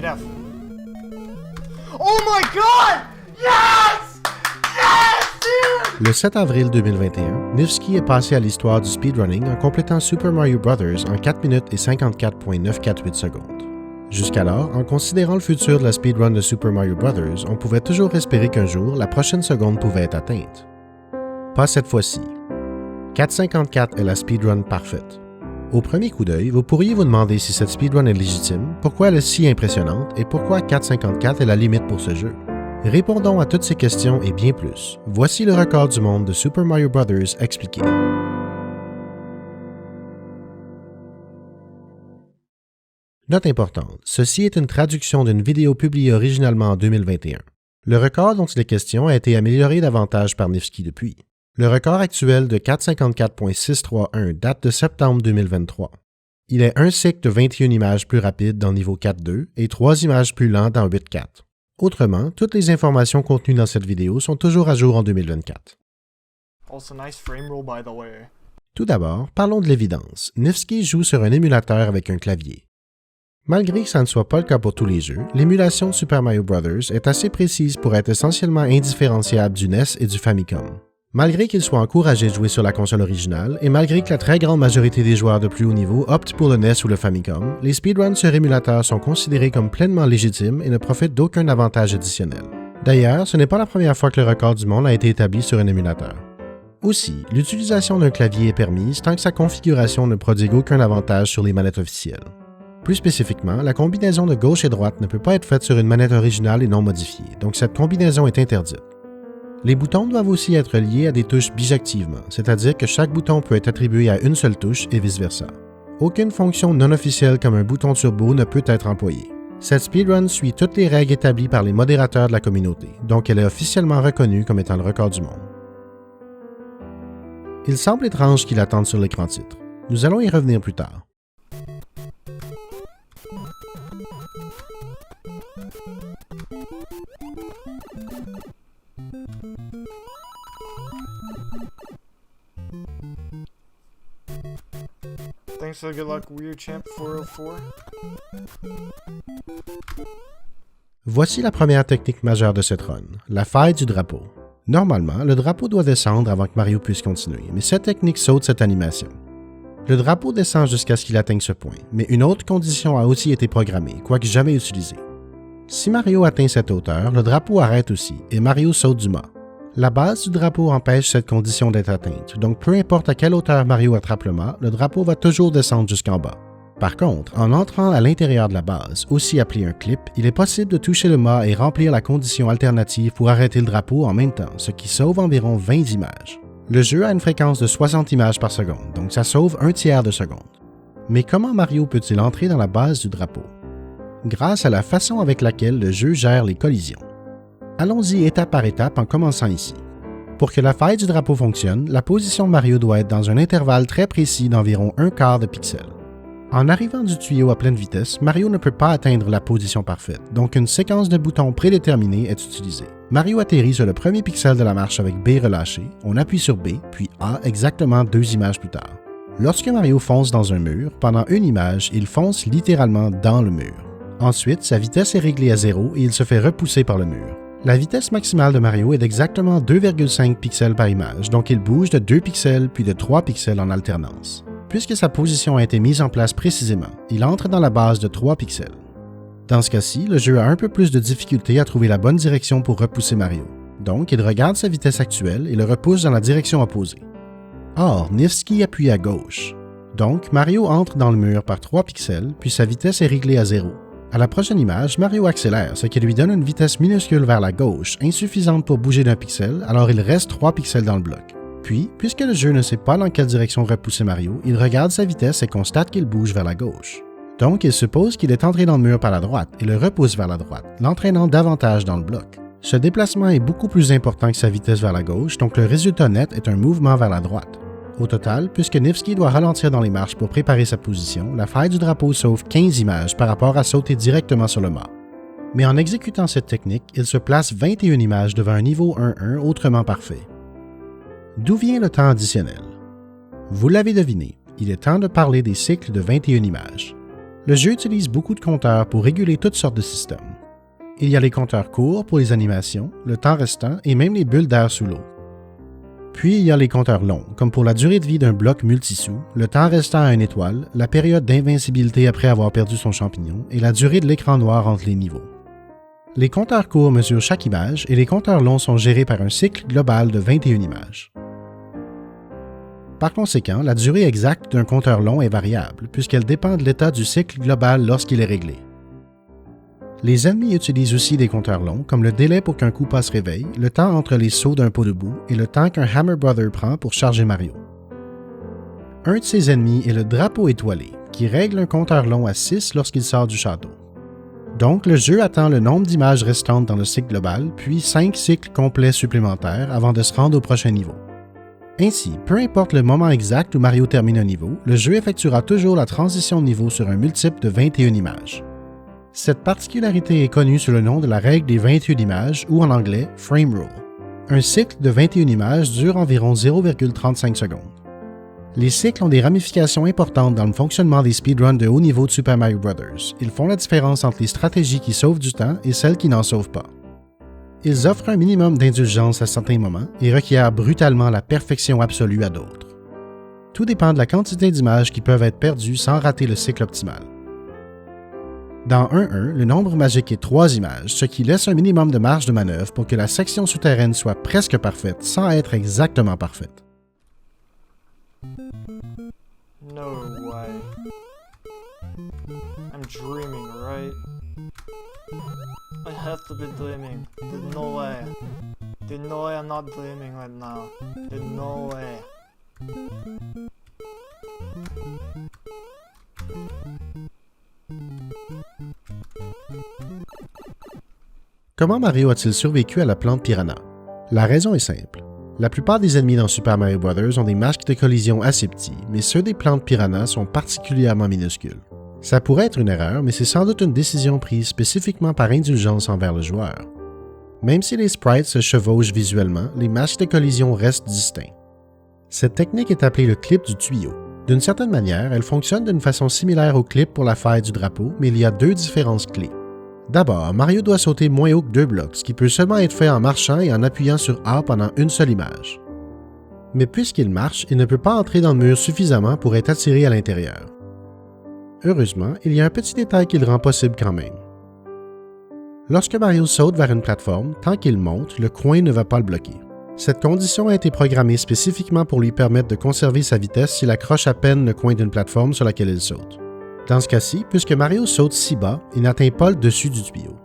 8F. Oh my god! Yes! Yes, dude! Le 7 avril 2021, Nifsky est passé à l'histoire du speedrunning en complétant Super Mario Bros. En 4 minutes et 54,948 secondes. Jusqu'alors, en considérant le futur de la speedrun de Super Mario Bros., on pouvait toujours espérer qu'un jour, la prochaine seconde pouvait être atteinte. Pas cette fois-ci. 4,54 est la speedrun parfaite. Au premier coup d'œil, vous pourriez vous demander si cette speedrun est légitime, pourquoi elle est si impressionnante et pourquoi 4,54 est la limite pour ce jeu. Répondons à toutes ces questions et bien plus. Voici le record du monde de Super Mario Bros. Expliqué. Note importante, ceci est une traduction d'une vidéo publiée originalement en 2021. Le record dont il est question a été amélioré davantage par Nifsky depuis. Le record actuel de 4,54.631 date de septembre 2023. Il est un cycle de 21 images plus rapide dans niveau 4.2 et 3 images plus lent dans 8.4. Autrement, toutes les informations contenues dans cette vidéo sont toujours à jour en 2024. Also, nice frame roll, by the way. Tout d'abord, parlons de l'évidence. Nifsky joue sur un émulateur avec un clavier. Malgré que ça ne soit pas le cas pour tous les jeux, l'émulation de Super Mario Bros. Est assez précise pour être essentiellement indifférenciable du NES et du Famicom. Malgré qu'il soit encouragé de jouer sur la console originale, et malgré que la très grande majorité des joueurs de plus haut niveau optent pour le NES ou le Famicom, les speedruns sur émulateur sont considérés comme pleinement légitimes et ne profitent d'aucun avantage additionnel. D'ailleurs, ce n'est pas la première fois que le record du monde a été établi sur un émulateur. Aussi, l'utilisation d'un clavier est permise tant que sa configuration ne prodigue aucun avantage sur les manettes officielles. Plus spécifiquement, la combinaison de gauche et droite ne peut pas être faite sur une manette originale et non modifiée, donc cette combinaison est interdite. Les boutons doivent aussi être liés à des touches bijectivement, c'est-à-dire que chaque bouton peut être attribué à une seule touche et vice-versa. Aucune fonction non officielle comme un bouton turbo ne peut être employée. Cette speedrun suit toutes les règles établies par les modérateurs de la communauté, donc elle est officiellement reconnue comme étant le record du monde. Il semble étrange qu'il attende sur l'écran titre. Nous allons y revenir plus tard. Thanks for the good luck, Weird Champ 404. Voici la première technique majeure de cette run, la faille du drapeau. Normalement, le drapeau doit descendre avant que Mario puisse continuer, mais cette technique saute cette animation. Le drapeau descend jusqu'à ce qu'il atteigne ce point, mais une autre condition a aussi été programmée, quoique jamais utilisée. Si Mario atteint cette hauteur, le drapeau arrête aussi, et Mario saute du mât. La base du drapeau empêche cette condition d'être atteinte, donc peu importe à quelle hauteur Mario attrape le mât, le drapeau va toujours descendre jusqu'en bas. Par contre, en entrant à l'intérieur de la base, aussi appelé un clip, il est possible de toucher le mât et remplir la condition alternative pour arrêter le drapeau en même temps, ce qui sauve environ 20 images. Le jeu a une fréquence de 60 images par seconde, donc ça sauve un tiers de seconde. Mais comment Mario peut-il entrer dans la base du drapeau? Grâce à la façon avec laquelle le jeu gère les collisions. Allons-y étape par étape en commençant ici. Pour que la faille du drapeau fonctionne, la position de Mario doit être dans un intervalle très précis d'environ un quart de pixel. En arrivant du tuyau à pleine vitesse, Mario ne peut pas atteindre la position parfaite, donc une séquence de boutons prédéterminés est utilisée. Mario atterrit sur le premier pixel de la marche avec B relâché, on appuie sur B, puis A exactement 2 images plus tard. Lorsque Mario fonce dans un mur, pendant une image, il fonce littéralement dans le mur. Ensuite, sa vitesse est réglée à 0 et il se fait repousser par le mur. La vitesse maximale de Mario est d'exactement 2,5 pixels par image, donc il bouge de 2 pixels puis de 3 pixels en alternance. Puisque sa position a été mise en place précisément, il entre dans la base de 3 pixels. Dans ce cas-ci, le jeu a un peu plus de difficulté à trouver la bonne direction pour repousser Mario. Donc, il regarde sa vitesse actuelle et le repousse dans la direction opposée. Or, Nifsky appuie à gauche. Donc, Mario entre dans le mur par 3 pixels, puis sa vitesse est réglée à 0. À la prochaine image, Mario accélère, ce qui lui donne une vitesse minuscule vers la gauche, insuffisante pour bouger d'un pixel, alors il reste 3 pixels dans le bloc. Puis, puisque le jeu ne sait pas dans quelle direction repousser Mario, il regarde sa vitesse et constate qu'il bouge vers la gauche. Donc, il suppose qu'il est entré dans le mur par la droite et le repousse vers la droite, l'entraînant davantage dans le bloc. Ce déplacement est beaucoup plus important que sa vitesse vers la gauche, donc le résultat net est un mouvement vers la droite. Au total, puisque Nifsky doit ralentir dans les marches pour préparer sa position, la faille du drapeau sauve 15 images par rapport à sauter directement sur le mât. Mais en exécutant cette technique, il se place 21 images devant un niveau 1-1 autrement parfait. D'où vient le temps additionnel? Vous l'avez deviné, il est temps de parler des cycles de 21 images. Le jeu utilise beaucoup de compteurs pour réguler toutes sortes de systèmes. Il y a les compteurs courts pour les animations, le temps restant et même les bulles d'air sous l'eau. Puis il y a les compteurs longs, comme pour la durée de vie d'un bloc multisous, le temps restant à une étoile, la période d'invincibilité après avoir perdu son champignon et la durée de l'écran noir entre les niveaux. Les compteurs courts mesurent chaque image et les compteurs longs sont gérés par un cycle global de 21 images. Par conséquent, la durée exacte d'un compteur long est variable, puisqu'elle dépend de l'état du cycle global lorsqu'il est réglé. Les ennemis utilisent aussi des compteurs longs, comme le délai pour qu'un Koopa se réveille, le temps entre les sauts d'un pot de boue et le temps qu'un Hammer Brother prend pour charger Mario. Un de ces ennemis est le drapeau étoilé, qui règle un compteur long à 6 lorsqu'il sort du château. Donc, le jeu attend le nombre d'images restantes dans le cycle global, puis 5 cycles complets supplémentaires avant de se rendre au prochain niveau. Ainsi, peu importe le moment exact où Mario termine un niveau, le jeu effectuera toujours la transition de niveau sur un multiple de 21 images. Cette particularité est connue sous le nom de la règle des 21 images ou en anglais Frame Rule. Un cycle de 21 images dure environ 0,35 secondes. Les cycles ont des ramifications importantes dans le fonctionnement des speedruns de haut niveau de Super Mario Bros. Ils font la différence entre les stratégies qui sauvent du temps et celles qui n'en sauvent pas. Ils offrent un minimum d'indulgence à certains moments et requièrent brutalement la perfection absolue à d'autres. Tout dépend de la quantité d'images qui peuvent être perdues sans rater le cycle optimal. Dans 1.1, le nombre magique est 3 images, ce qui laisse un minimum de marge de manœuvre pour que la section souterraine soit presque parfaite sans être exactement parfaite. No way. I'm dreaming, right? I have to be dreaming. There's no way. There's no way I'm not dreaming right now. There's no way. Comment Mario a-t-il survécu à la plante piranha? La raison est simple. La plupart des ennemis dans Super Mario Bros. Ont des masques de collision assez petits, mais ceux des plantes piranha sont particulièrement minuscules. Ça pourrait être une erreur, mais c'est sans doute une décision prise spécifiquement par indulgence envers le joueur. Même si les sprites se chevauchent visuellement, les masques de collision restent distincts. Cette technique est appelée le clip du tuyau. D'une certaine manière, elle fonctionne d'une façon similaire au clip pour la faille du drapeau, mais il y a 2 différences clés. D'abord, Mario doit sauter moins haut que 2 blocs, ce qui peut seulement être fait en marchant et en appuyant sur A pendant une seule image. Mais puisqu'il marche, il ne peut pas entrer dans le mur suffisamment pour être attiré à l'intérieur. Heureusement, il y a un petit détail qui le rend possible quand même. Lorsque Mario saute vers une plateforme, tant qu'il monte, le coin ne va pas le bloquer. Cette condition a été programmée spécifiquement pour lui permettre de conserver sa vitesse s'il accroche à peine le coin d'une plateforme sur laquelle il saute. Dans ce cas-ci, puisque Mario saute si bas, il n'atteint pas le dessus du tuyau.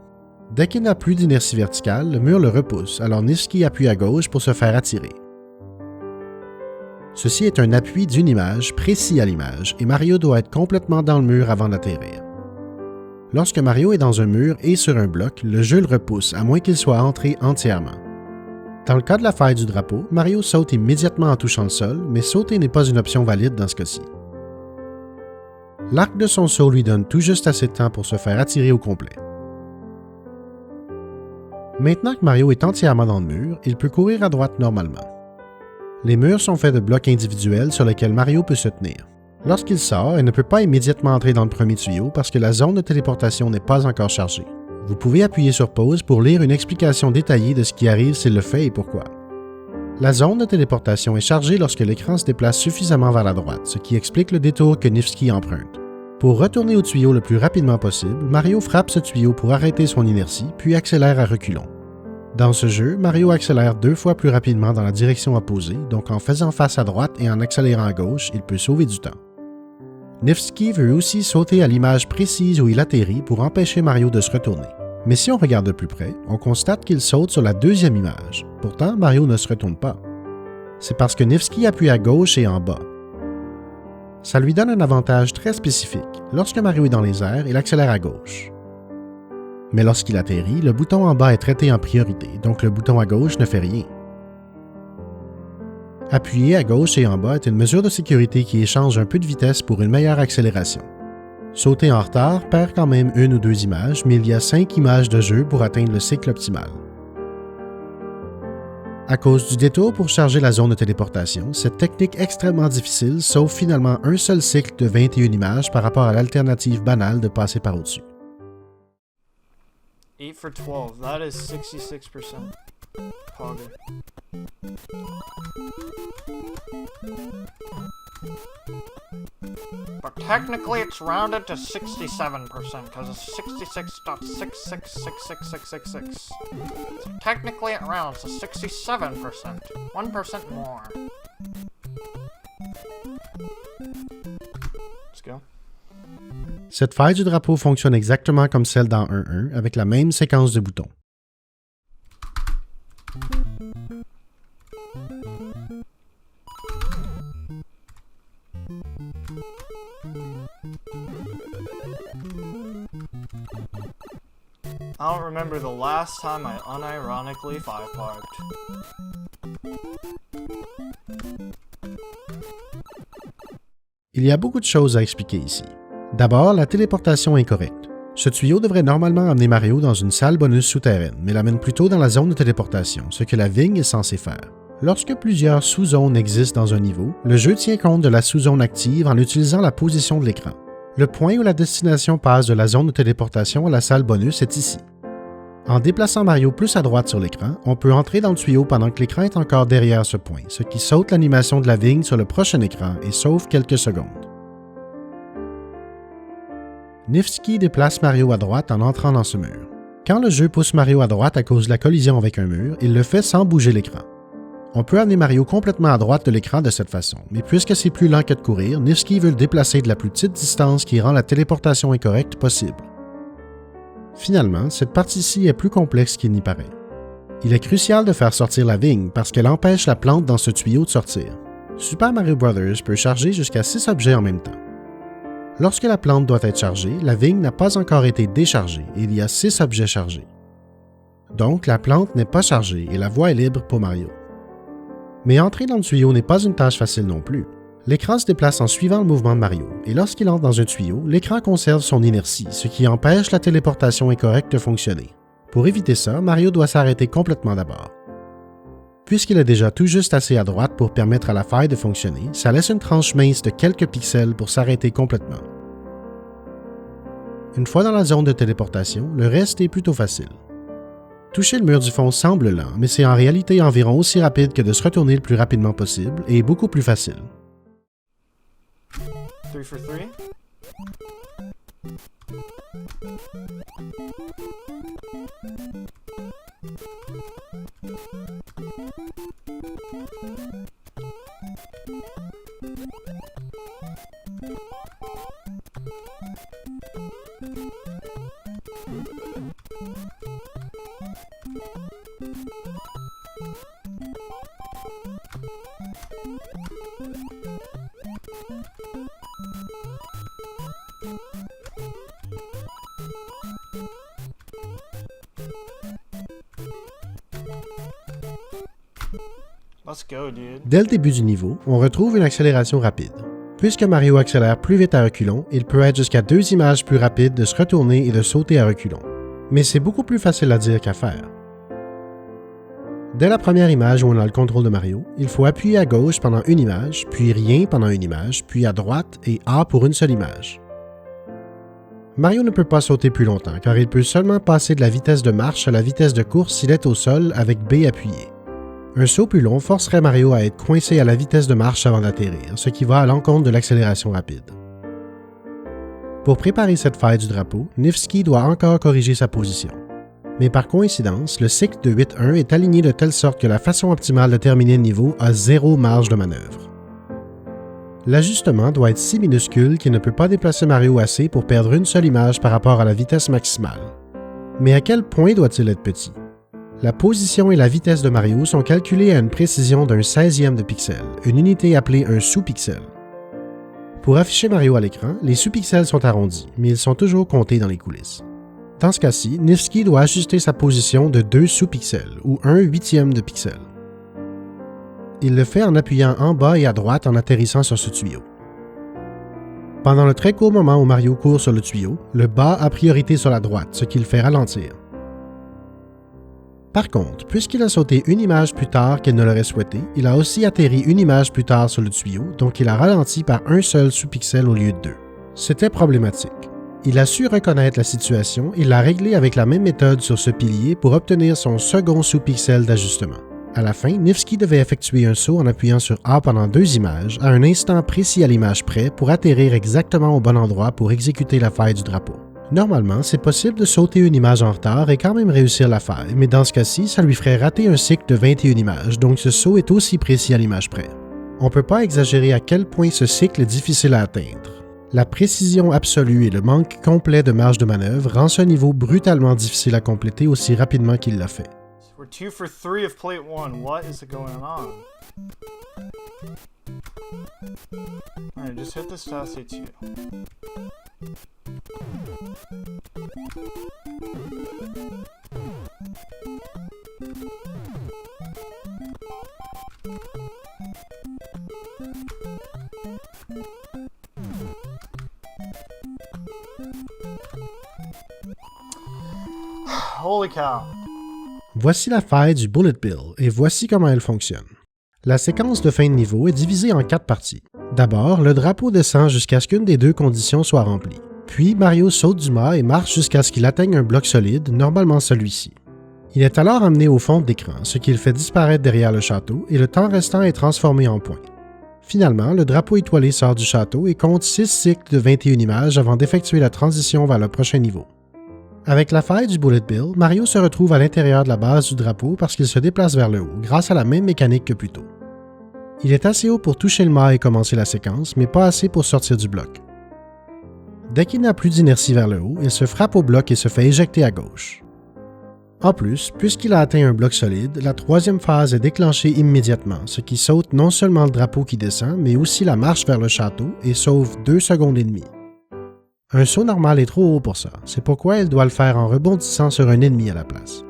Dès qu'il n'a plus d'inertie verticale, le mur le repousse, alors Nifsky appuie à gauche pour se faire attirer. Ceci est un appui d'une image précis à l'image et Mario doit être complètement dans le mur avant d'atterrir. Lorsque Mario est dans un mur et sur un bloc, le jeu le repousse à moins qu'il soit entré entièrement. Dans le cas de la faille du drapeau, Mario saute immédiatement en touchant le sol, mais sauter n'est pas une option valide dans ce cas-ci. L'arc de son saut lui donne tout juste assez de temps pour se faire attirer au complet. Maintenant que Mario est entièrement dans le mur, il peut courir à droite normalement. Les murs sont faits de blocs individuels sur lesquels Mario peut se tenir. Lorsqu'il sort, il ne peut pas immédiatement entrer dans le premier tuyau parce que la zone de téléportation n'est pas encore chargée. Vous pouvez appuyer sur pause pour lire une explication détaillée de ce qui arrive s'il le fait et pourquoi. La zone de téléportation est chargée lorsque l'écran se déplace suffisamment vers la droite, ce qui explique le détour que Nifsky emprunte. Pour retourner au tuyau le plus rapidement possible, Mario frappe ce tuyau pour arrêter son inertie, puis accélère à reculons. Dans ce jeu, Mario accélère 2 fois plus rapidement dans la direction opposée, donc en faisant face à droite et en accélérant à gauche, il peut sauver du temps. Nifsky veut aussi sauter à l'image précise où il atterrit pour empêcher Mario de se retourner. Mais si on regarde de plus près, on constate qu'il saute sur la deuxième image. Pourtant, Mario ne se retourne pas. C'est parce que Nifsky appuie à gauche et en bas. Ça lui donne un avantage très spécifique. Lorsque Mario est dans les airs, il accélère à gauche. Mais lorsqu'il atterrit, le bouton en bas est traité en priorité, donc le bouton à gauche ne fait rien. Appuyer à gauche et en bas est une mesure de sécurité qui échange un peu de vitesse pour une meilleure accélération. Sauter en retard perd quand même 1 ou 2 images, mais il y a 5 images de jeu pour atteindre le cycle optimal. À cause du détour pour charger la zone de téléportation, cette technique extrêmement difficile sauve finalement un seul cycle de 21 images par rapport à l'alternative banale de passer par au-dessus. 8 for 12, that is 66%. Pogger. But technically it's rounded to 67% because it's 66.66666666. So technically it rounds to 67%. 1% more. Let's go. Cette faille du drapeau fonctionne exactement comme celle dans 1.1 avec la même séquence de boutons. I don't remember the last time I unironically five-parked. Il y a beaucoup de choses à expliquer ici. D'abord, la téléportation est correcte. Ce tuyau devrait normalement amener Mario dans une salle bonus souterraine, mais l'amène plutôt dans la zone de téléportation, ce que la vigne est censée faire. Lorsque plusieurs sous-zones existent dans un niveau, le jeu tient compte de la sous-zone active en utilisant la position de l'écran. Le point où la destination passe de la zone de téléportation à la salle bonus est ici. En déplaçant Mario plus à droite sur l'écran, on peut entrer dans le tuyau pendant que l'écran est encore derrière ce point, ce qui saute l'animation de la vigne sur le prochain écran et sauve quelques secondes. Nifsky déplace Mario à droite en entrant dans ce mur. Quand le jeu pousse Mario à droite à cause de la collision avec un mur, il le fait sans bouger l'écran. On peut amener Mario complètement à droite de l'écran de cette façon, mais puisque c'est plus lent que de courir, Nifsky veut le déplacer de la plus petite distance qui rend la téléportation incorrecte possible. Finalement, cette partie-ci est plus complexe qu'il n'y paraît. Il est crucial de faire sortir la vigne parce qu'elle empêche la plante dans ce tuyau de sortir. Super Mario Bros. Peut charger jusqu'à 6 objets en même temps. Lorsque la plante doit être chargée, la vigne n'a pas encore été déchargée et il y a 6 objets chargés. Donc, la plante n'est pas chargée et la voie est libre pour Mario. Mais entrer dans le tuyau n'est pas une tâche facile non plus. L'écran se déplace en suivant le mouvement de Mario, et lorsqu'il entre dans un tuyau, l'écran conserve son inertie, ce qui empêche la téléportation incorrecte de fonctionner. Pour éviter ça, Mario doit s'arrêter complètement d'abord. Puisqu'il est déjà tout juste assez à droite pour permettre à la faille de fonctionner, ça laisse une tranche mince de quelques pixels pour s'arrêter complètement. Une fois dans la zone de téléportation, le reste est plutôt facile. Toucher le mur du fond semble lent, mais c'est en réalité environ aussi rapide que de se retourner le plus rapidement possible et beaucoup plus facile. 3 for 3. Let's go, dude. Dès le début du niveau, on retrouve une accélération rapide. Puisque Mario accélère plus vite à reculons, il peut être jusqu'à 2 images plus rapides de se retourner et de sauter à reculons. Mais c'est beaucoup plus facile à dire qu'à faire. Dès la première image où on a le contrôle de Mario, il faut appuyer à gauche pendant une image, puis rien pendant une image, puis à droite et A pour une seule image. Mario ne peut pas sauter plus longtemps car il peut seulement passer de la vitesse de marche à la vitesse de course s'il est au sol avec B appuyé. Un saut plus long forcerait Mario à être coincé à la vitesse de marche avant d'atterrir, ce qui va à l'encontre de l'accélération rapide. Pour préparer cette faille du drapeau, Nifsky doit encore corriger sa position. Mais par coïncidence, le cycle de 8.1 est aligné de telle sorte que la façon optimale de terminer le niveau a 0 marge de manœuvre. L'ajustement doit être si minuscule qu'il ne peut pas déplacer Mario assez pour perdre une seule image par rapport à la vitesse maximale. Mais à quel point doit-il être petit? La position et la vitesse de Mario sont calculées à une précision d'un 16e de pixel, une unité appelée un sous-pixel. Pour afficher Mario à l'écran, les sous-pixels sont arrondis, mais ils sont toujours comptés dans les coulisses. Dans ce cas-ci, Nifsky doit ajuster sa position de 2 sous-pixels, ou 1/8e de pixel. Il le fait en appuyant en bas et à droite en atterrissant sur ce tuyau. Pendant le très court moment où Mario court sur le tuyau, le bas a priorité sur la droite, ce qui le fait ralentir. Par contre, puisqu'il a sauté une image plus tard qu'il ne l'aurait souhaité, il a aussi atterri une image plus tard sur le tuyau, donc il a ralenti par un seul sous-pixel au lieu de 2. C'était problématique. Il a su reconnaître la situation et l'a réglé avec la même méthode sur ce pilier pour obtenir son second sous-pixel d'ajustement. À la fin, Nifsky devait effectuer un saut en appuyant sur A pendant 2 images, à un instant précis à l'image près, pour atterrir exactement au bon endroit pour exécuter la faille du drapeau. Normalement, c'est possible de sauter une image en retard et quand même réussir la faille, mais dans ce cas-ci, ça lui ferait rater un cycle de 21 images, donc ce saut est aussi précis à l'image près. On ne peut pas exagérer à quel point ce cycle est difficile à atteindre. La précision absolue et le manque complet de marge de manœuvre rend ce niveau brutalement difficile à compléter aussi rapidement qu'il l'a fait. We're 2 for 3 of plate 1. What is going on? Alright, just hit this fast A2. Holy cow. Voici la faille du Bullet Bill et voici comment elle fonctionne. La séquence de fin de niveau est divisée en 4 parties. D'abord, le drapeau descend jusqu'à ce qu'une des 2 conditions soit remplie. Puis, Mario saute du mât et marche jusqu'à ce qu'il atteigne un bloc solide, normalement celui-ci. Il est alors amené au fond de l'écran, ce qui le fait disparaître derrière le château et le temps restant est transformé en points. Finalement, le drapeau étoilé sort du château et compte 6 cycles de 21 images avant d'effectuer la transition vers le prochain niveau. Avec la faille du Bullet Bill, Mario se retrouve à l'intérieur de la base du drapeau parce qu'il se déplace vers le haut, grâce à la même mécanique que plus tôt. Il est assez haut pour toucher le mât et commencer la séquence, mais pas assez pour sortir du bloc. Dès qu'il n'a plus d'inertie vers le haut, il se frappe au bloc et se fait éjecter à gauche. En plus, puisqu'il a atteint un bloc solide, la 3e phase est déclenchée immédiatement, ce qui saute non seulement le drapeau qui descend, mais aussi la marche vers le château et sauve 2 secondes et demie. Un saut normal est trop haut pour ça, c'est pourquoi il doit le faire en rebondissant sur un ennemi à la place.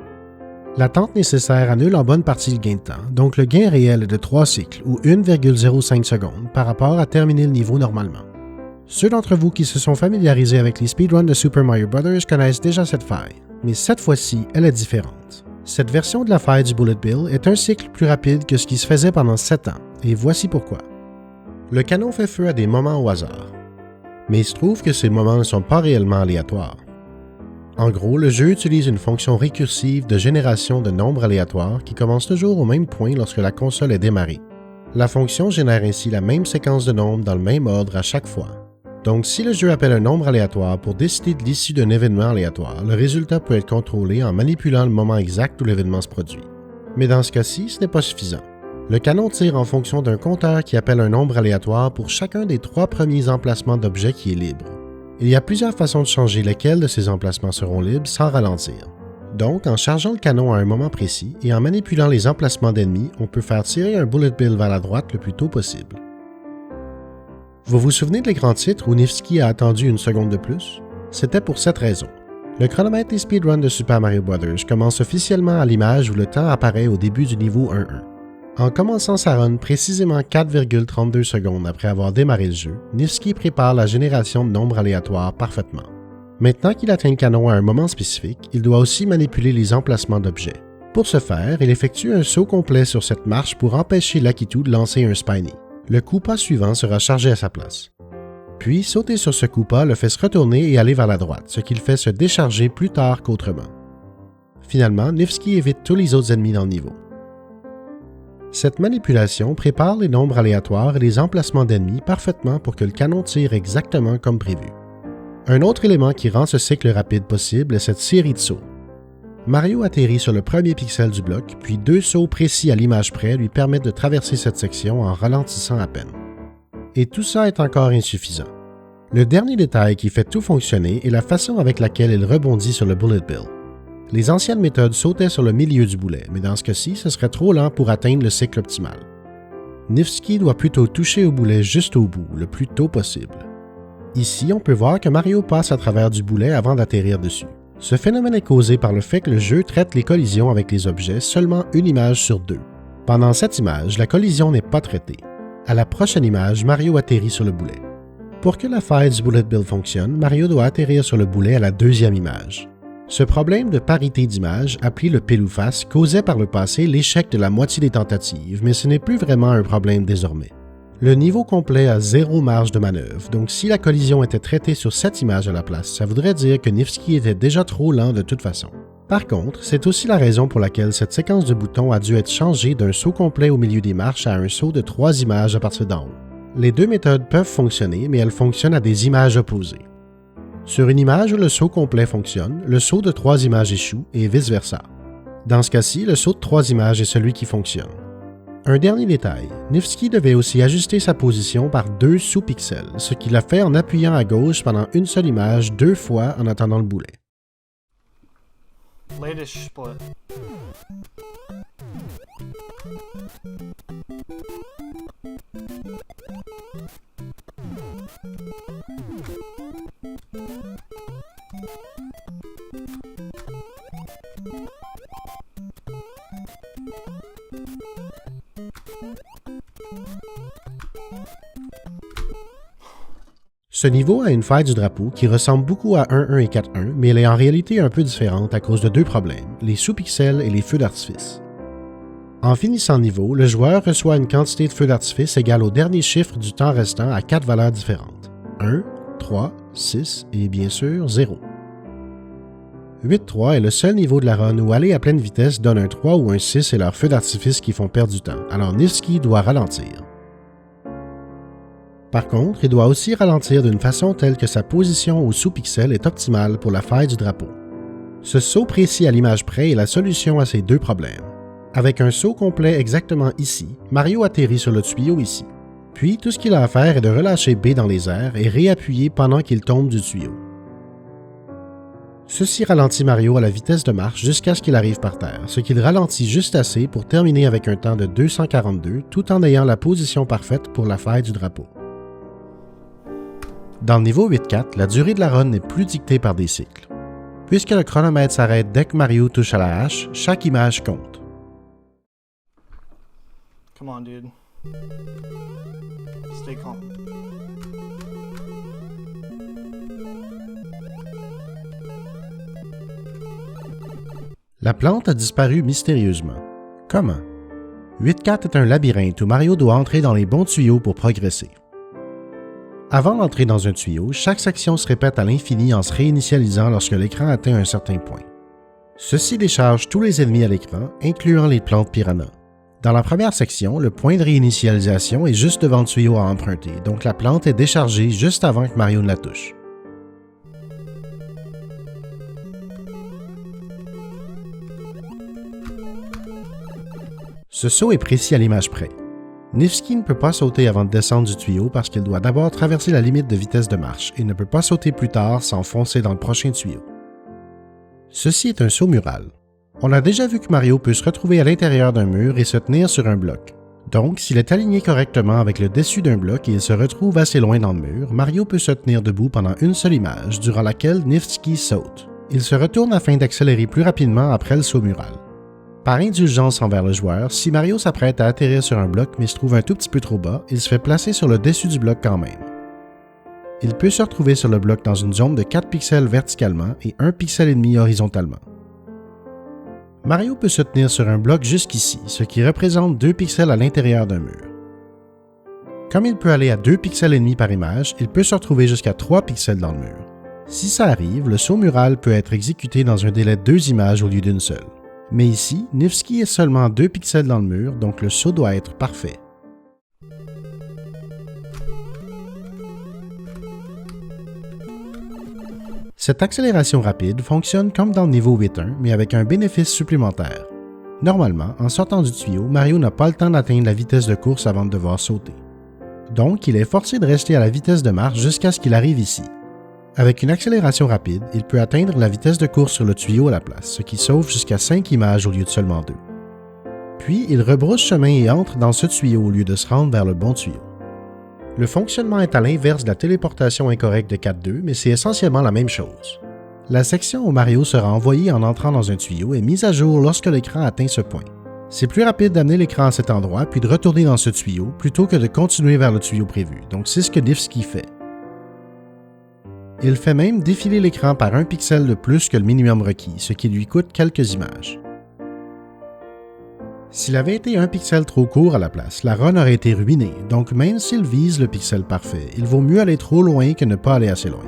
L'attente nécessaire annule en bonne partie le gain de temps, donc le gain réel est de 3 cycles ou 1,05 secondes par rapport à terminer le niveau normalement. Ceux d'entre vous qui se sont familiarisés avec les speedruns de Super Mario Bros. Connaissent déjà cette faille, mais cette fois-ci, elle est différente. Cette version de la faille du Bullet Bill est un cycle plus rapide que ce qui se faisait pendant 7 ans, et voici pourquoi. Le canon fait feu à des moments au hasard, mais il se trouve que ces moments ne sont pas réellement aléatoires. En gros, le jeu utilise une fonction récursive de génération de nombres aléatoires qui commence toujours au même point lorsque la console est démarrée. La fonction génère ainsi la même séquence de nombres dans le même ordre à chaque fois. Donc, si le jeu appelle un nombre aléatoire pour décider de l'issue d'un événement aléatoire, le résultat peut être contrôlé en manipulant le moment exact où l'événement se produit. Mais dans ce cas-ci, ce n'est pas suffisant. Le canon tire en fonction d'un compteur qui appelle un nombre aléatoire pour chacun des 3 premiers emplacements d'objets qui est libre. Il y a plusieurs façons de changer lesquels de ces emplacements seront libres sans ralentir. Donc, en chargeant le canon à un moment précis et en manipulant les emplacements d'ennemis, on peut faire tirer un Bullet Bill vers la droite le plus tôt possible. Vous vous souvenez de l'écran titre où Nifsky a attendu une seconde de plus? C'était pour cette raison. Le chronomètre des speedruns de Super Mario Bros. Commence officiellement à l'image où le temps apparaît au début du niveau 1-1. En commençant sa run précisément 4,32 secondes après avoir démarré le jeu, Nifsky prépare la génération de nombres aléatoires parfaitement. Maintenant qu'il atteint le canon à un moment spécifique, il doit aussi manipuler les emplacements d'objets. Pour ce faire, il effectue un saut complet sur cette marche pour empêcher Lakitu de lancer un Spiny. Le Koopa suivant sera chargé à sa place. Puis, sauter sur ce Koopa le fait se retourner et aller vers la droite, ce qui le fait se décharger plus tard qu'autrement. Finalement, Nifsky évite tous les autres ennemis dans le niveau. Cette manipulation prépare les nombres aléatoires et les emplacements d'ennemis parfaitement pour que le canon tire exactement comme prévu. Un autre élément qui rend ce cycle rapide possible est cette série de sauts. Mario atterrit sur le premier pixel du bloc, puis 2 sauts précis à l'image près lui permettent de traverser cette section en ralentissant à peine. Et tout ça est encore insuffisant. Le dernier détail qui fait tout fonctionner est la façon avec laquelle il rebondit sur le Bullet Bill. Les anciennes méthodes sautaient sur le milieu du boulet, mais dans ce cas-ci, ce serait trop lent pour atteindre le cycle optimal. Nifsky doit plutôt toucher au boulet juste au bout, le plus tôt possible. Ici, on peut voir que Mario passe à travers du boulet avant d'atterrir dessus. Ce phénomène est causé par le fait que le jeu traite les collisions avec les objets seulement une image sur 2. Pendant cette image, la collision n'est pas traitée. À la prochaine image, Mario atterrit sur le boulet. Pour que la faille du Bullet Bill fonctionne, Mario doit atterrir sur le boulet à la 2e image. Ce problème de parité d'image, appelé le pile ou face, causait par le passé l'échec de la moitié des tentatives, mais ce n'est plus vraiment un problème désormais. Le niveau complet a 0 marge de manœuvre, donc si la collision était traitée sur 7 images à la place, ça voudrait dire que Nifsky était déjà trop lent de toute façon. Par contre, c'est aussi la raison pour laquelle cette séquence de boutons a dû être changée d'un saut complet au milieu des marches à un saut de 3 images à partir d'en haut. Les deux méthodes peuvent fonctionner, mais elles fonctionnent à des images opposées. Sur une image où le saut complet fonctionne, le saut de 3 images échoue et vice-versa. Dans ce cas-ci, le saut de 3 images est celui qui fonctionne. Un dernier détail, Nifsky devait aussi ajuster sa position par 2 sous-pixels, ce qu'il a fait en appuyant à gauche pendant une seule image 2 fois en attendant le boulet. Latest split. Ce niveau a une faille du drapeau qui ressemble beaucoup à 1.1 et 4.1, mais elle est en réalité un peu différente à cause de 2 problèmes, les sous-pixels et les feux d'artifice. En finissant le niveau, le joueur reçoit une quantité de feux d'artifice égale au dernier chiffre du temps restant à 4 valeurs différentes, 1, 3, 6 et bien sûr 0. 8.3 est le seul niveau de la run où aller à pleine vitesse donne un 3 ou un 6 et leurs feux d'artifice qui font perdre du temps, alors Nifsky doit ralentir. Par contre, il doit aussi ralentir d'une façon telle que sa position au sous-pixel est optimale pour la faille du drapeau. Ce saut précis à l'image près est la solution à ces 2 problèmes. Avec un saut complet exactement ici, Mario atterrit sur le tuyau ici. Puis, tout ce qu'il a à faire est de relâcher B dans les airs et réappuyer pendant qu'il tombe du tuyau. Ceci ralentit Mario à la vitesse de marche jusqu'à ce qu'il arrive par terre, ce qu'il ralentit juste assez pour terminer avec un temps de 242 tout en ayant la position parfaite pour la faille du drapeau. Dans le niveau 8.4, la durée de la run n'est plus dictée par des cycles. Puisque le chronomètre s'arrête dès que Mario touche à la hache, chaque image compte. Come on, dude. Stay calm. La plante a disparu mystérieusement. Comment? 8.4 est un labyrinthe où Mario doit entrer dans les bons tuyaux pour progresser. Avant d'entrer dans un tuyau, chaque section se répète à l'infini en se réinitialisant lorsque l'écran atteint un certain point. Ceci décharge tous les ennemis à l'écran, incluant les plantes piranhas. Dans la première section, le point de réinitialisation est juste devant le tuyau à emprunter, donc la plante est déchargée juste avant que Mario ne la touche. Ce saut est précis à l'image près. Nifsky ne peut pas sauter avant de descendre du tuyau parce qu'il doit d'abord traverser la limite de vitesse de marche et ne peut pas sauter plus tard sans foncer dans le prochain tuyau. Ceci est un saut mural. On a déjà vu que Mario peut se retrouver à l'intérieur d'un mur et se tenir sur un bloc. Donc, s'il est aligné correctement avec le dessus d'un bloc et il se retrouve assez loin dans le mur, Mario peut se tenir debout pendant une seule image, durant laquelle Nifsky saute. Il se retourne afin d'accélérer plus rapidement après le saut mural. Par indulgence envers le joueur, si Mario s'apprête à atterrir sur un bloc mais se trouve un tout petit peu trop bas, il se fait placer sur le dessus du bloc quand même. Il peut se retrouver sur le bloc dans une zone de 4 pixels verticalement et 1,5 pixel horizontalement. Mario peut se tenir sur un bloc jusqu'ici, ce qui représente 2 pixels à l'intérieur d'un mur. Comme il peut aller à 2,5 pixels par image, il peut se retrouver jusqu'à 3 pixels dans le mur. Si ça arrive, le saut mural peut être exécuté dans un délai de 2 images au lieu d'une seule. Mais ici, Nifsky est seulement 2 pixels dans le mur, donc le saut doit être parfait. Cette accélération rapide fonctionne comme dans le niveau 8.1, mais avec un bénéfice supplémentaire. Normalement, en sortant du tuyau, Mario n'a pas le temps d'atteindre la vitesse de course avant de devoir sauter. Donc, il est forcé de rester à la vitesse de marche jusqu'à ce qu'il arrive ici. Avec une accélération rapide, il peut atteindre la vitesse de course sur le tuyau à la place, ce qui sauve jusqu'à 5 images au lieu de seulement 2. Puis, il rebrousse chemin et entre dans ce tuyau au lieu de se rendre vers le bon tuyau. Le fonctionnement est à l'inverse de la téléportation incorrecte de 4.2, mais c'est essentiellement la même chose. La section où Mario sera envoyé en entrant dans un tuyau est mise à jour lorsque l'écran atteint ce point. C'est plus rapide d'amener l'écran à cet endroit puis de retourner dans ce tuyau plutôt que de continuer vers le tuyau prévu, donc c'est ce que Nifsky fait. Il fait même défiler l'écran par 1 pixel de plus que le minimum requis, ce qui lui coûte quelques images. S'il avait été 1 pixel trop court à la place, la run aurait été ruinée, donc même s'il vise le pixel parfait, il vaut mieux aller trop loin que ne pas aller assez loin.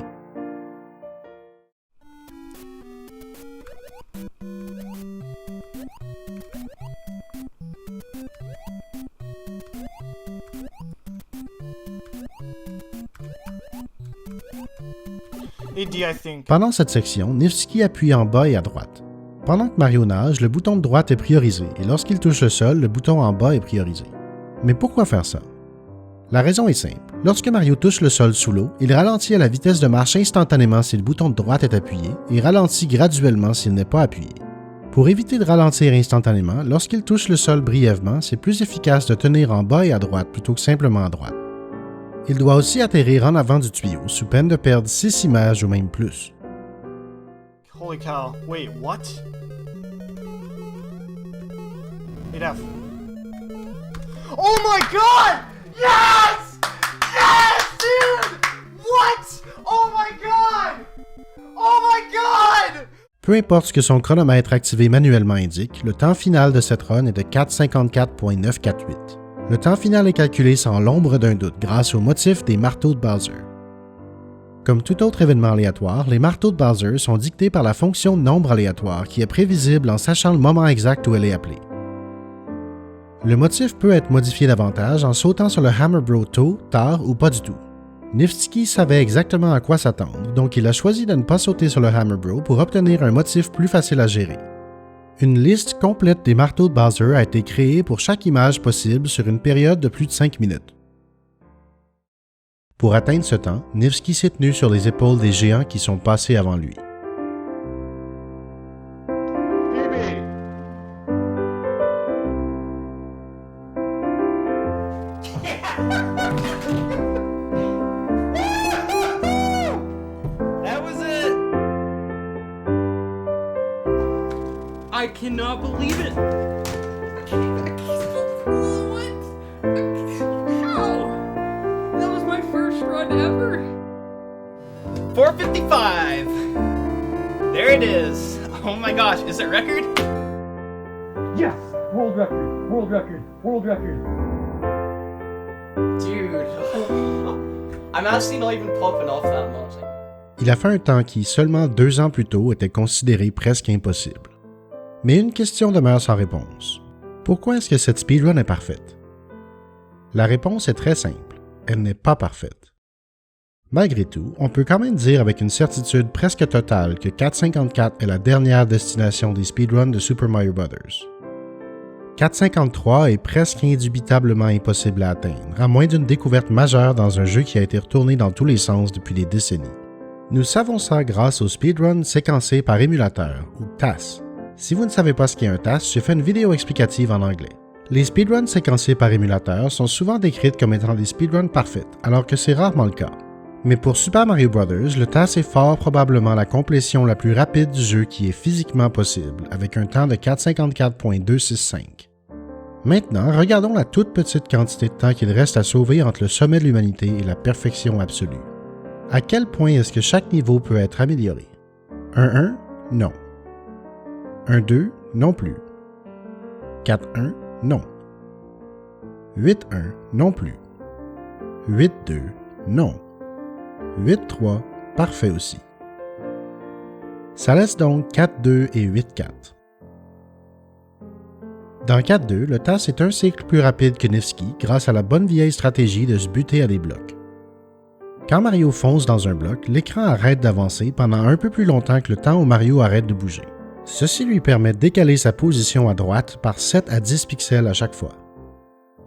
Eddie, I think. Pendant cette section, Nifsky appuie en bas et à droite. Pendant que Mario nage, le bouton de droite est priorisé et lorsqu'il touche le sol, le bouton en bas est priorisé. Mais pourquoi faire ça? La raison est simple. Lorsque Mario touche le sol sous l'eau, il ralentit à la vitesse de marche instantanément si le bouton de droite est appuyé et ralentit graduellement s'il n'est pas appuyé. Pour éviter de ralentir instantanément, lorsqu'il touche le sol brièvement, c'est plus efficace de tenir en bas et à droite plutôt que simplement à droite. Il doit aussi atterrir en avant du tuyau, sous peine de perdre 6 images ou même plus. Holy cow. Wait, what? 8F. Oh my god! Yes! Yes, dude! What? Oh my god! Oh my god! Peu importe ce que son chronomètre activé manuellement indique, le temps final de cette run est de 4:54.948. Le temps final est calculé sans l'ombre d'un doute grâce au motif des marteaux de Bowser. Comme tout autre événement aléatoire, les marteaux de Bowser sont dictés par la fonction nombre aléatoire qui est prévisible en sachant le moment exact où elle est appelée. Le motif peut être modifié davantage en sautant sur le Hammer Bro tôt, tard ou pas du tout. Nifsky savait exactement à quoi s'attendre, donc il a choisi de ne pas sauter sur le Hammer Bro pour obtenir un motif plus facile à gérer. Une liste complète des marteaux de Bowser a été créée pour chaque image possible sur une période de plus de 5 minutes. Pour atteindre ce temps, Nifsky s'est tenu sur les épaules des géants qui sont passés avant lui. That was it! I cannot believe it! What? How? That was my first run ever! 4:55! There it is! Oh my gosh, is it record? Yes! World record! World record! World record! Dude, I'm actually not even popping off that much. Il a fait un temps qui, seulement 2 ans plus tôt, était considéré presque impossible. Mais une question demeure sans réponse. Pourquoi est-ce que cette speedrun est parfaite? La réponse est très simple. Elle n'est pas parfaite. Malgré tout, on peut quand même dire avec une certitude presque totale que 4:54 est la dernière destination des speedruns de Super Mario Bros. 4:53 est presque indubitablement impossible à atteindre, à moins d'une découverte majeure dans un jeu qui a été retourné dans tous les sens depuis des décennies. Nous savons ça grâce au speedrun séquencé par émulateur, ou TAS. Si vous ne savez pas ce qu'est un TAS, j'ai fait une vidéo explicative en anglais. Les speedruns séquencés par émulateur sont souvent décrites comme étant des speedruns parfaites, alors que c'est rarement le cas. Mais pour Super Mario Bros., le TAS est fort probablement la complétion la plus rapide du jeu qui est physiquement possible, avec un temps de 4:54.265. Maintenant, regardons la toute petite quantité de temps qu'il reste à sauver entre le sommet de l'humanité et la perfection absolue. À quel point est-ce que chaque niveau peut être amélioré? 1-1? Non. 1-2? Non plus. 4-1? Non. 8-1? Non plus. 8-2? Non. 8-3? Parfait aussi. Ça laisse donc 4-2 et 8-4. Dans 4-2, le TAS est un cycle plus rapide que Nifsky grâce à la bonne vieille stratégie de se buter à des blocs. Quand Mario fonce dans un bloc, l'écran arrête d'avancer pendant un peu plus longtemps que le temps où Mario arrête de bouger. Ceci lui permet de décaler sa position à droite par 7 à 10 pixels à chaque fois.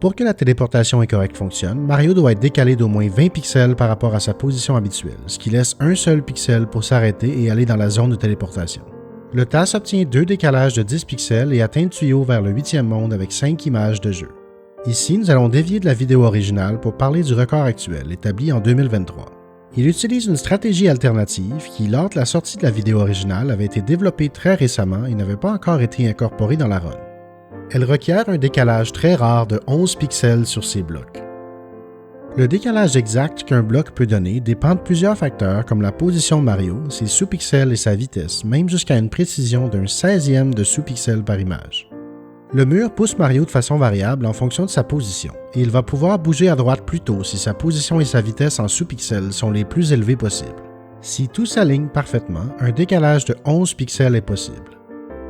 Pour que la téléportation incorrecte fonctionne, Mario doit être décalé d'au moins 20 pixels par rapport à sa position habituelle, ce qui laisse un seul pixel pour s'arrêter et aller dans la zone de téléportation. Le TAS obtient 2 décalages de 10 pixels et atteint le tuyau vers le 8e monde avec 5 images de jeu. Ici, nous allons dévier de la vidéo originale pour parler du record actuel, établi en 2023. Il utilise une stratégie alternative qui, lors de la sortie de la vidéo originale, avait été développée très récemment et n'avait pas encore été incorporée dans la run. Elle requiert un décalage très rare de 11 pixels sur ces blocs. Le décalage exact qu'un bloc peut donner dépend de plusieurs facteurs comme la position de Mario, ses sous-pixels et sa vitesse, même jusqu'à une précision d'un 16e de sous-pixel par image. Le mur pousse Mario de façon variable en fonction de sa position, et il va pouvoir bouger à droite plus tôt si sa position et sa vitesse en sous-pixels sont les plus élevées possibles. Si tout s'aligne parfaitement, un décalage de 11 pixels est possible.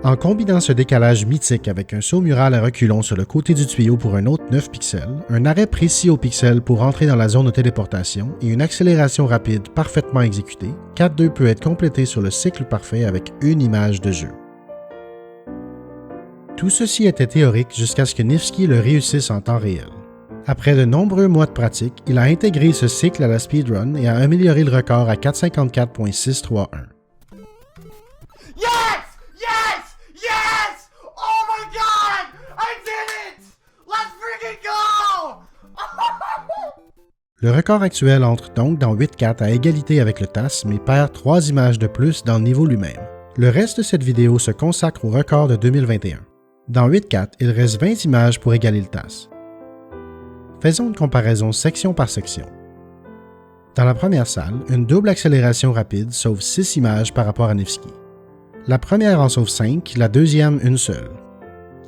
En combinant ce décalage mythique avec un saut mural à reculons sur le côté du tuyau pour un autre 9 pixels, un arrêt précis au pixel pour entrer dans la zone de téléportation et une accélération rapide parfaitement exécutée, 4-2 peut être complété sur le cycle parfait avec une image de jeu. Tout ceci était théorique jusqu'à ce que Nifsky le réussisse en temps réel. Après de nombreux mois de pratique, il a intégré ce cycle à la speedrun et a amélioré le record à 454.631. Yes! Yes! Yes! Oh my god! I did it! Let's freaking go! Le record actuel entre donc dans 8-4 à égalité avec le TAS, mais perd 3 images de plus dans le niveau lui-même. Le reste de cette vidéo se consacre au record de 2021. Dans 8-4, il reste 20 images pour égaler le TAS. Faisons une comparaison section par section. Dans la première salle, une double accélération rapide sauve 6 images par rapport à Nifsky. La première en sauve 5, la deuxième une seule.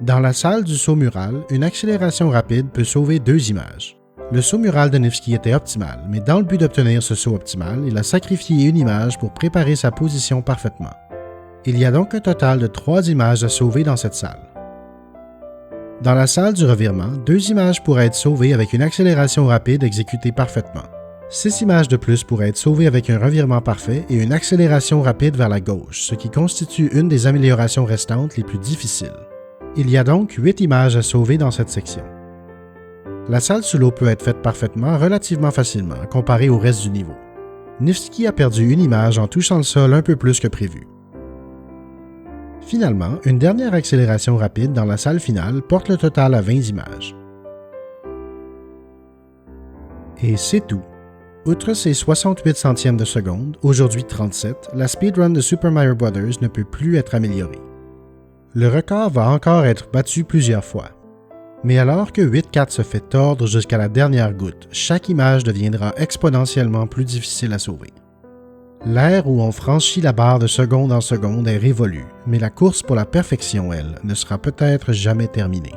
Dans la salle du saut mural, une accélération rapide peut sauver 2 images. Le saut mural de Nifsky était optimal, mais dans le but d'obtenir ce saut optimal, il a sacrifié une image pour préparer sa position parfaitement. Il y a donc un total de 3 images à sauver dans cette salle. Dans la salle du revirement, 2 images pourraient être sauvées avec une accélération rapide exécutée parfaitement. 6 images de plus pourraient être sauvées avec un revirement parfait et une accélération rapide vers la gauche, ce qui constitue une des améliorations restantes les plus difficiles. Il y a donc 8 images à sauver dans cette section. La salle sous l'eau peut être faite parfaitement relativement facilement comparée au reste du niveau. Nifsky a perdu une image en touchant le sol un peu plus que prévu. Finalement, une dernière accélération rapide dans la salle finale porte le total à 20 images. Et c'est tout. Outre ses 68 centièmes de seconde, aujourd'hui 37, la speedrun de Super Mario Bros. Ne peut plus être améliorée. Le record va encore être battu plusieurs fois. Mais alors que 8-4 se fait tordre jusqu'à la dernière goutte, chaque image deviendra exponentiellement plus difficile à sauver. L'ère où on franchit la barre de seconde en seconde est révolue, mais la course pour la perfection, elle, ne sera peut-être jamais terminée.